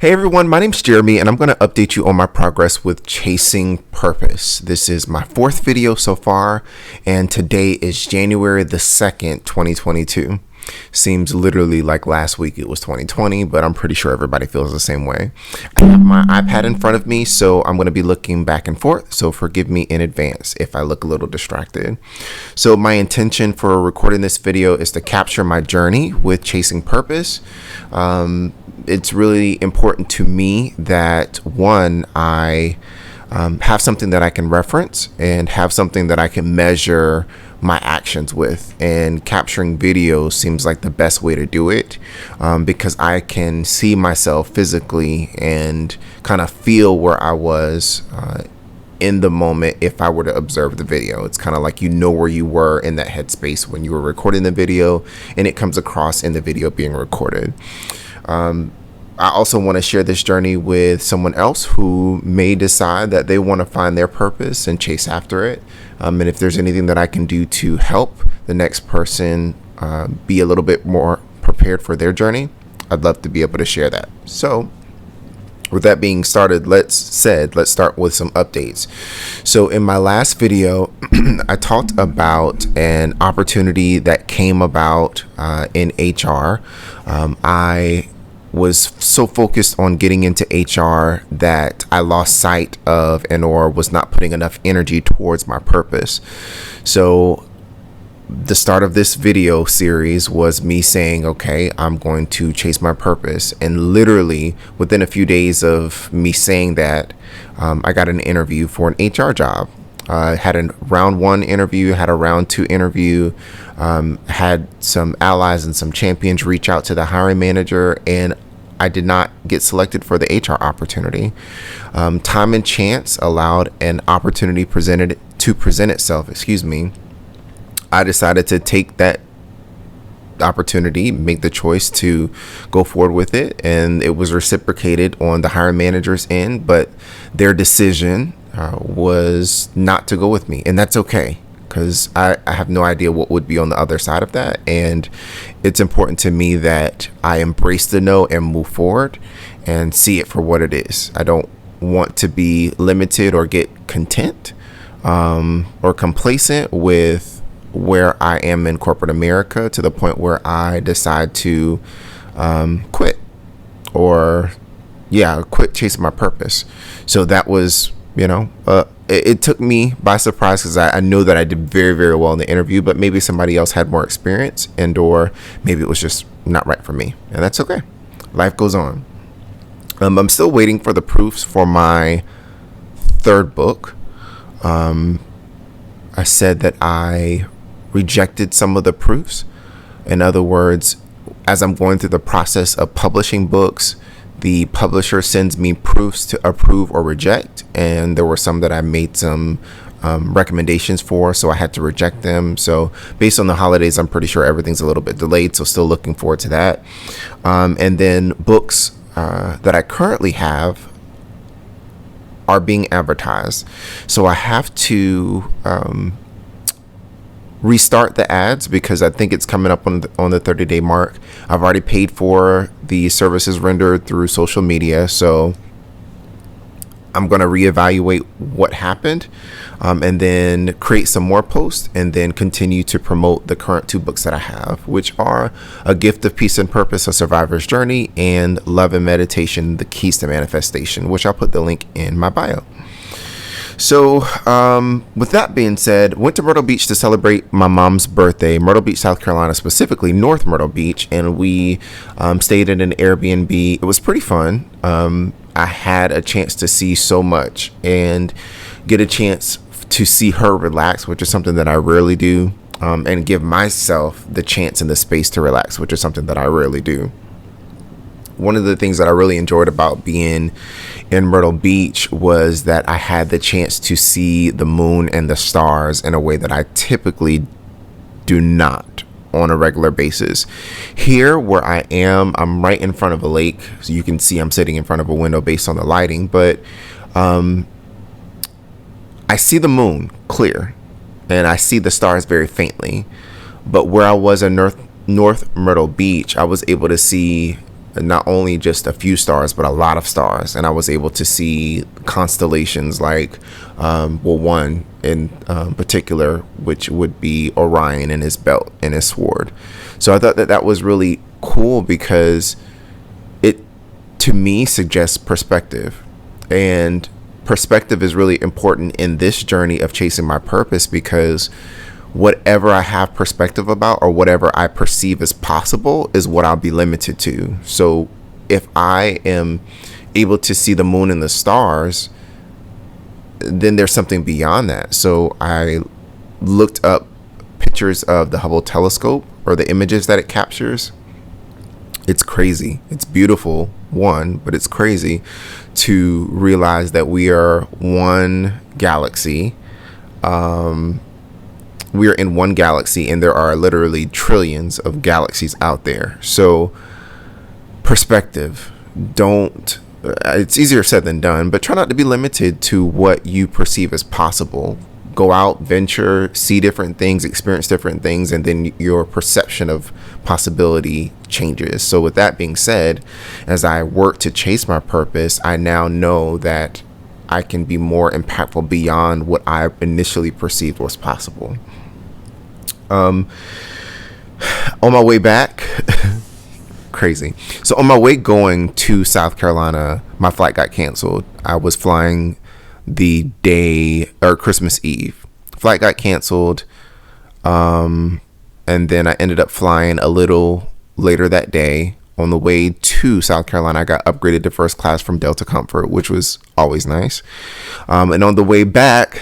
Hey everyone, my name's Jeremy and I'm going to update you on my progress with chasing purpose. This is my fourth video so far and today is January the 2nd, 2022. Seems literally like last week it was 2020, but I'm pretty sure everybody feels the same way. I have my iPad in front of me, so I'm going to be looking back and forth, so forgive me in advance if I look a little distracted. So my intention for recording this video is to capture my journey with chasing purpose. It's really important to me that one, I have something that I can reference and have something that I can measure my actions with, and capturing video seems like the best way to do it because I can see myself physically and kind of feel where I was in the moment if I were to observe the video. It's kind of like you know where you were in that headspace when you were recording the video, and it comes across in the video being recorded. I also want to share this journey with someone else who may decide that they want to find their purpose and chase after it. And if there's anything that I can do to help the next person be a little bit more prepared for their journey, I'd love to be able to share that. So with that being started, let's start with some updates. So in my last video, I talked about an opportunity that came about in HR. I was so focused on getting into HR that I lost sight of or was not putting enough energy towards my purpose. So the start of this video series was me saying, okay, I'm going to chase my purpose. And literally within a few days of me saying that, I got an interview for an HR job. Had a round 1 interview, had a round 2 interview, had some allies and some champions reach out to the hiring manager, and I did not get selected for the HR opportunity. Time and chance allowed an opportunity present itself. I decided to take that opportunity, make the choice to go forward with it, and it was reciprocated on the hiring manager's end, but their decision was not to go with me, and that's okay because I have no idea what would be on the other side of that. And it's important to me that I embrace the no and move forward and see it for what it is. I don't want to be limited or get content or complacent with where I am in corporate America to the point where I decide to quit chasing my purpose. So that was, it took me by surprise because I know that I did very, very well in the interview, but maybe somebody else had more experience or maybe it was just not right for me. And that's okay. Life goes on. I'm still waiting for the proofs for my third book. I said that I rejected some of the proofs. In other words, as I'm going through the process of publishing books, the publisher sends me proofs to approve or reject, and there were some that I made some recommendations for, so I had to reject them. So based on the holidays, I'm pretty sure everything's a little bit delayed, so still looking forward to that. And then books that I currently have are being advertised, so I have to restart the ads because I think it's coming up on the 30-day mark. I've already paid for the services rendered through social media, so I'm going to reevaluate what happened and then create some more posts and then continue to promote the current 2 books that I have, which are A Gift of Peace and Purpose, A Survivor's Journey, and Love and Meditation, The Keys to Manifestation, which I'll put the link in my bio. So with that being said, went to Myrtle Beach to celebrate my mom's birthday, Myrtle Beach, South Carolina, specifically North Myrtle Beach. And we stayed in an Airbnb. It was pretty fun. I had a chance to see so much and get a chance to see her relax, which is something that I rarely do, and give myself the chance and the space to relax, which is something that I rarely do. One of the things that I really enjoyed about being in Myrtle Beach was that I had the chance to see the moon and the stars in a way that I typically do not on a regular basis. Here where I am, I'm right in front of a lake, so you can see I'm sitting in front of a window based on the lighting, but I see the moon clear and I see the stars very faintly. But where I was in North Myrtle Beach, I was able to see not only just a few stars, but a lot of stars. And I was able to see constellations like, one in particular, which would be Orion and his belt and his sword. So I thought that was really cool because it, to me, suggests perspective. And perspective is really important in this journey of chasing my purpose, because whatever I have perspective about, or whatever I perceive as possible, is what I'll be limited to. So if I am able to see the moon and the stars, then there's something beyond that. So I looked up pictures of the Hubble telescope, or the images that it captures. It's crazy. It's beautiful, but it's crazy to realize that we are one galaxy. We are in one galaxy, and there are literally trillions of galaxies out there. So perspective, it's easier said than done, but try not to be limited to what you perceive as possible. Go out, venture, see different things, experience different things, and then your perception of possibility changes. So with that being said, as I work to chase my purpose, I now know that I can be more impactful beyond what I initially perceived was possible. On my way back, crazy. So on my way going to South Carolina, my flight got canceled. I was flying the day, or Christmas Eve. Flight got canceled. And then I ended up flying a little later that day. On the way to South Carolina, I got upgraded to first class from Delta Comfort, which was always nice. And on the way back,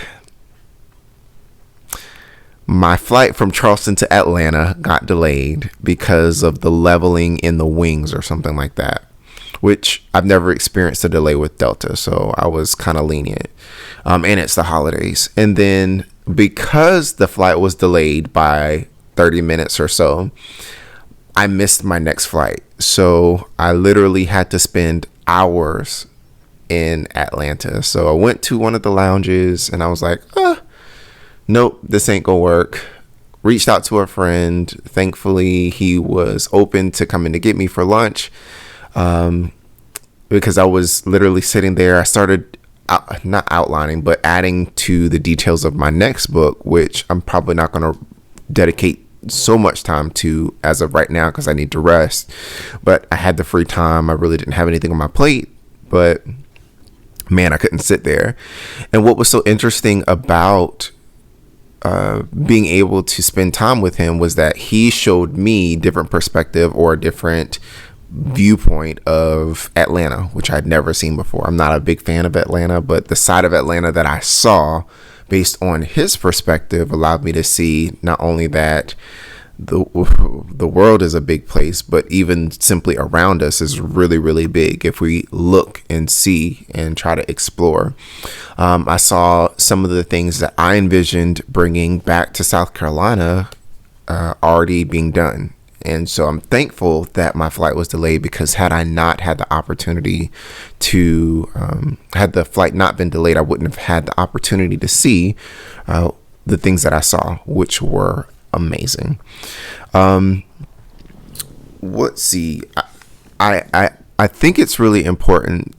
my flight from Charleston to Atlanta got delayed because of the leveling in the wings or something like that, which I've never experienced a delay with Delta, so I was kind of lenient. And it's the holidays. And then because the flight was delayed by 30 minutes or so, I missed my next flight. So I literally had to spend hours in Atlanta. So I went to one of the lounges and I was like, nope, this ain't gonna work. Reached out to a friend. Thankfully, he was open to coming to get me for lunch, because I was literally sitting there. I started not outlining, but adding to the details of my next book, which I'm probably not going to dedicate so much time to as of right now because I need to rest. But I had the free time. I really didn't have anything on my plate, but man, I couldn't sit there. And what was so interesting about being able to spend time with him was that he showed me different perspective, or a different viewpoint of Atlanta, which I'd never seen before. I'm not a big fan of Atlanta, but the side of Atlanta that I saw based on his perspective allowed me to see not only that the world is a big place, but even simply around us is really, really big if we look and see and try to explore. I saw some of the things that I envisioned bringing back to South Carolina already being done. And so I'm thankful that my flight was delayed, because had I not had the opportunity to, had the flight not been delayed, I wouldn't have had the opportunity to see the things that I saw, which were amazing. Let's see. I think it's really important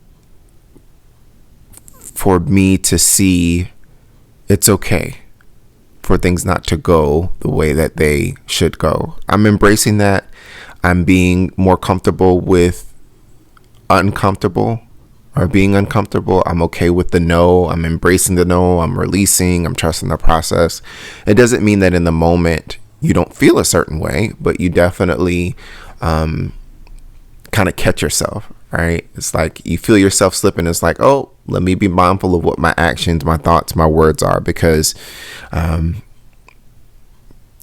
for me to see it's okay for things not to go the way that they should go. I'm embracing that. I'm being more comfortable with uncomfortable, or being uncomfortable. I'm okay with the no. I'm embracing the no. I'm releasing. I'm trusting the process. It doesn't mean that in the moment you don't feel a certain way, but you definitely kind of catch yourself, right? It's like you feel yourself slipping. It's like, oh, let me be mindful of what my actions, my thoughts, my words are, because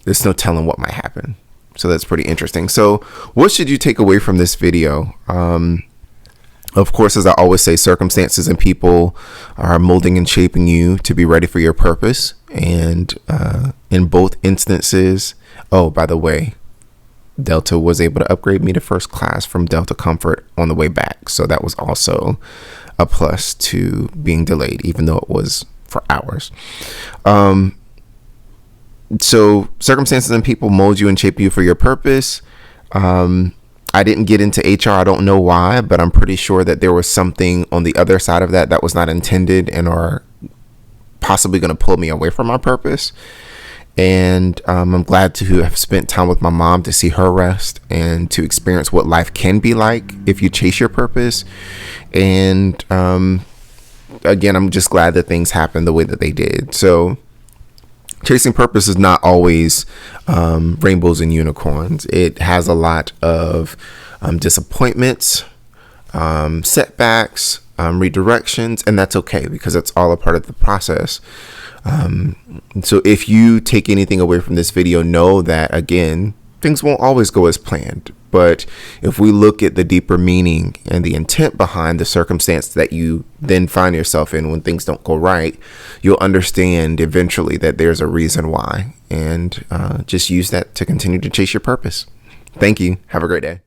there's no telling what might happen. So that's pretty interesting. So what should you take away from this video? Of course, as I always say, circumstances and people are molding and shaping you to be ready for your purpose. And in both instances, oh, by the way, Delta was able to upgrade me to first class from Delta Comfort on the way back. So that was also a plus to being delayed, even though it was for hours. So circumstances and people mold you and shape you for your purpose. I didn't get into HR. I don't know why, but I'm pretty sure that there was something on the other side of that was not intended and are possibly going to pull me away from my purpose. And I'm glad to have spent time with my mom to see her rest and to experience what life can be like if you chase your purpose. And again, I'm just glad that things happened the way that they did. So chasing purpose is not always rainbows and unicorns. It has a lot of disappointments, setbacks, redirections, and that's okay because it's all a part of the process. So if you take anything away from this video, know that, again, things won't always go as planned. But if we look at the deeper meaning and the intent behind the circumstance that you then find yourself in when things don't go right, you'll understand eventually that there's a reason why. And just use that to continue to chase your purpose. Thank you. Have a great day.